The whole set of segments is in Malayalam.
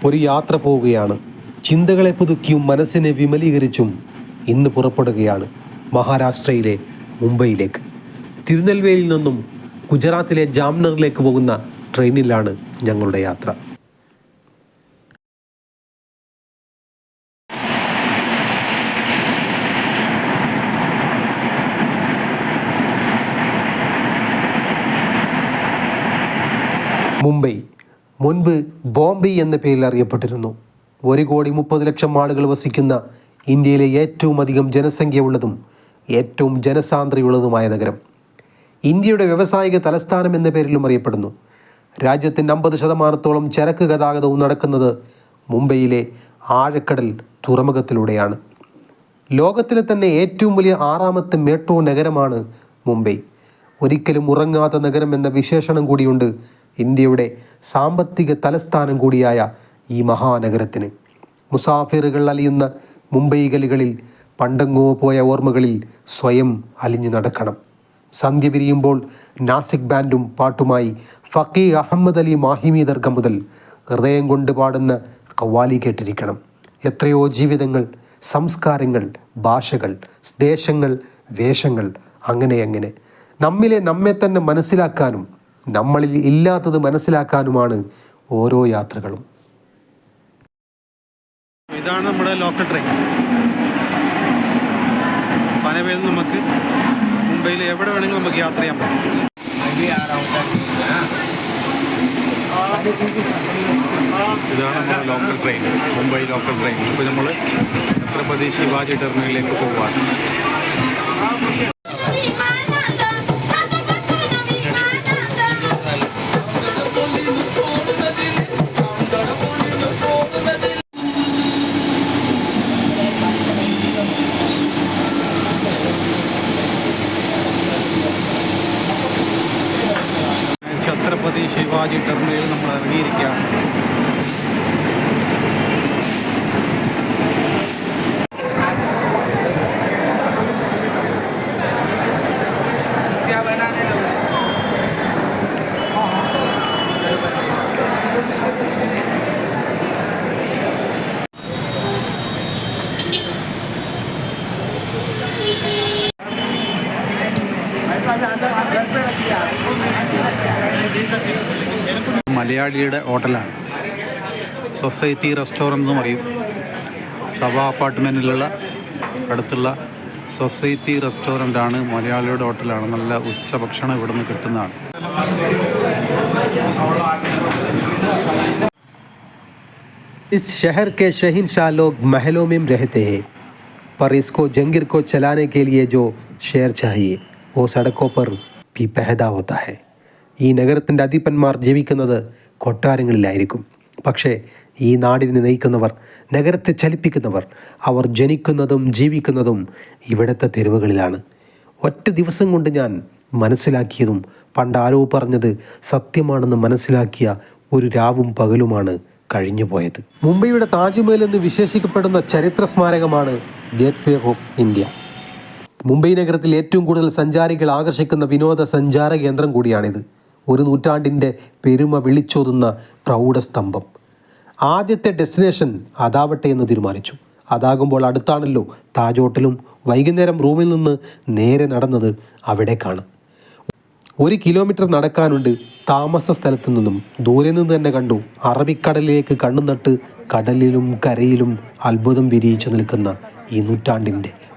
ഒരു യാത്ര പോവുകയാണ്. ചിന്തകളെ പുതുക്കിയും മനസ്സിനെ വിമലീകരിച്ചും ഇന്ന് പുറപ്പെടുകയാണ് മഹാരാഷ്ട്രയിലെ മുംബൈയിലേക്ക്. തിരുനെൽവേലിയിൽ നിന്നും ഗുജറാത്തിലെ ജാംനഗറിലേക്ക് പോകുന്ന ട്രെയിനിലാണ് ഞങ്ങളുടെ യാത്ര. മുംബൈ മുൻപ് ബോംബെ എന്ന പേരിൽ അറിയപ്പെട്ടിരുന്നു. 1,30,00,000 ആളുകൾ വസിക്കുന്ന ഇന്ത്യയിലെ ഏറ്റവും അധികം ജനസംഖ്യയുള്ളതും ഏറ്റവും ജനസാന്ദ്രതയുള്ളതുമായ നഗരം. ഇന്ത്യയുടെ വ്യാവസായിക തലസ്ഥാനം എന്ന പേരിലും അറിയപ്പെടുന്നു. രാജ്യത്തിൻ്റെ 50% ചരക്ക് ഗതാഗതവും നടക്കുന്നത് മുംബൈയിലെ ആഴക്കടൽ തുറമുഖത്തിലൂടെയാണ്. ലോകത്തിലെ തന്നെ ഏറ്റവും വലിയ 6ാമത്തെ മെട്രോ നഗരമാണ് മുംബൈ. ഒരിക്കലും ഉറങ്ങാത്ത നഗരം എന്ന വിശേഷണം കൂടിയുണ്ട് ഇന്ത്യയുടെ സാമ്പത്തിക തലസ്ഥാനം കൂടിയായ ഈ മഹാനഗരത്തിന്. മുസാഫിറുകൾ അലിയുന്ന മുംബൈ ഗലികളിൽ പണ്ടെങ്ങോ പോയ ഓർമ്മകളിൽ സ്വയം അലിഞ്ഞു നടക്കണം. സന്ധ്യ വിരിയുമ്പോൾ നാസിക് ബാൻഡും പാട്ടുമായി ഫക്കീ അഹമ്മദ് അലി മാഹിമി ദർഗ മുതൽ ഹൃദയം കൊണ്ട് പാടുന്ന ഖവാലി കേട്ടിരിക്കണം. എത്രയോ ജീവിതങ്ങൾ, സംസ്കാരങ്ങൾ, ഭാഷകൾ, ദേശങ്ങൾ, വേഷങ്ങൾ, അങ്ങനെ നമ്മിലെ നമ്മെ തന്നെ മനസ്സിലാക്കാനും നമ്മളിൽ ഇല്ലാത്തത് മനസ്സിലാക്കാനുമാണ് ഓരോ യാത്രകളും. ഇതാണ് നമ്മുടെ ലോക്കൽ ട്രെയിൻ. പനവേൽ നമുക്ക് മുംബൈയിൽ എവിടെ വേണമെങ്കിലും നമുക്ക് യാത്ര ചെയ്യാൻ പറ്റും. ഇതാണ് നമ്മുടെ local train, Mumbai local train. ഇപ്പോൾ നമ്മൾ ഛത്രപതി ശിവാജി ടെർമിനലിലേക്ക് പോവുകയാണ്. ഛത്രപതി ശിവാജി ടെർമിനലിൽ നമ്മൾ ഇറങ്ങിയിരിക്കുകയാണ്. മലയാളിയുടെ ഹോട്ടലാണ്, സൊസൈറ്റി റെസ്റ്റോറൻ്റ് എന്നും പറയും. സഭ അപ്പാർട്ട്മെൻറ്റിലുള്ള അടുത്തുള്ള സൊസൈറ്റി റെസ്റ്റോറൻ്റാണ്, മലയാളിയുടെ ഹോട്ടലാണ്. നല്ല ഉച്ചഭക്ഷണം ഇവിടെ നിന്ന് കിട്ടുന്നതാണ്. इस शहर के शहंशाह लोग महलों में रहते हैं, पर इसको जंगीर को चलाने के लिए जो शेर चाहिए वो सड़कों पर भी पैदा होता है. ഈ നഗരത്തിൻ്റെ അധിപന്മാർ ജീവിക്കുന്നത് കൊട്ടാരങ്ങളിലായിരിക്കും. പക്ഷേ ഈ നാടിനെ നയിക്കുന്നവർ, നഗരത്തെ ചലിപ്പിക്കുന്നവർ, അവർ ജനിക്കുന്നതും ജീവിക്കുന്നതും ഇവിടുത്തെ തെരുവുകളിലാണ്. ഒറ്റ ദിവസം കൊണ്ട് ഞാൻ മനസ്സിലാക്കിയതും പണ്ട് ആരോ പറഞ്ഞത് സത്യമാണെന്ന് മനസ്സിലാക്കിയ ഒരു രാവും പകലുമാണ് കഴിഞ്ഞു പോയത്. മുംബൈയുടെ താജ്മഹൽ എന്ന് വിശേഷിക്കപ്പെടുന്ന ചരിത്ര സ്മാരകമാണ് gateway of India. Mumbai നഗരത്തിൽ ഏറ്റവും കൂടുതൽ സഞ്ചാരികൾ ആകർഷിക്കുന്ന വിനോദസഞ്ചാര കേന്ദ്രം കൂടിയാണിത്. ഒരു നൂറ്റാണ്ടിൻ്റെ പെരുമ വിളിച്ചോതുന്ന പ്രൗഢസ്തംഭം. ആദ്യത്തെ ഡെസ്റ്റിനേഷൻ അതാവട്ടെ എന്ന് തീരുമാനിച്ചു. അതാകുമ്പോൾ അടുത്താണല്ലോ താജ് ഹോട്ടലും. വൈകുന്നേരം റൂമിൽ നിന്ന് നേരെ നടന്നത് അവിടേക്കാണ്. 1 കിലോമീറ്റർ നടക്കാനുണ്ട്. താമസ സ്ഥലത്തു നിന്നും ദൂരെ നിന്ന് തന്നെ കണ്ടു അറബിക്കടലിലേക്ക് കണ്ണുനട്ട് കടലിലും കരയിലും അത്ഭുതം വിരിയിച്ചു നിൽക്കുന്ന ഈ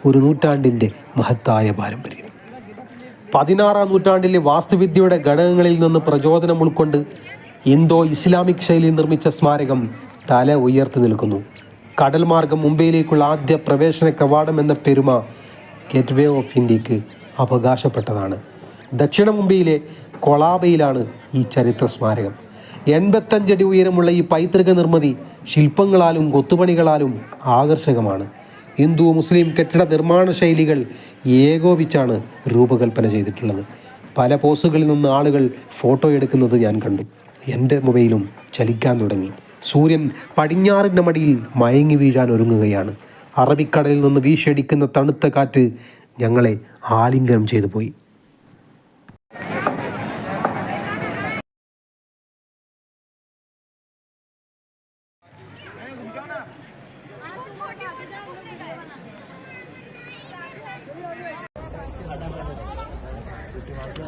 ഒരു നൂറ്റാണ്ടിൻ്റെ മഹത്തായ പാരമ്പര്യം. 16ാം നൂറ്റാണ്ടിലെ വാസ്തുവിദ്യയുടെ ഘടകങ്ങളിൽ നിന്ന് പ്രചോദനം ഉൾക്കൊണ്ട് ഇന്തോ ഇസ്ലാമിക് ശൈലിയിൽ നിർമ്മിച്ച സ്മാരകം തല ഉയർത്തി നിൽക്കുന്നു. കടൽ മാർഗം മുംബൈയിലേക്കുള്ള ആദ്യ പ്രവേശന കവാടം എന്ന പെരുമ ഗേറ്റ് വേ ഓഫ് ഇന്ത്യക്ക് അവകാശപ്പെട്ടതാണ്. ദക്ഷിണ മുംബൈയിലെ കൊളാബയിലാണ് ഈ ചരിത്ര സ്മാരകം. 85 അടി ഉയരമുള്ള ഈ പൈതൃക നിർമ്മിതി ശില്പങ്ങളാലും കൊത്തുപണികളാലും ആകർഷകമാണ്. ഹിന്ദു മുസ്ലിം കെട്ടിട നിർമ്മാണ ശൈലികൾ ഏകോപിച്ചാണ് രൂപകൽപ്പന ചെയ്തിട്ടുള്ളത്. പല പോസുകളിൽ നിന്ന് ആളുകൾ ഫോട്ടോ എടുക്കുന്നത് ഞാൻ കണ്ടു. എൻ്റെ മൊബൈലും ചലിക്കാൻ തുടങ്ങി. സൂര്യൻ പടിഞ്ഞാറിൻ്റെ മടിയിൽ മയങ്ങി വീഴാൻ ഒരുങ്ങുകയാണ്. അറബിക്കടലിൽ നിന്ന് വീശിയടിക്കുന്ന തണുത്ത കാറ്റ് ഞങ്ങളെ ആലിംഗനം ചെയ്തു പോയി. വാക്ക്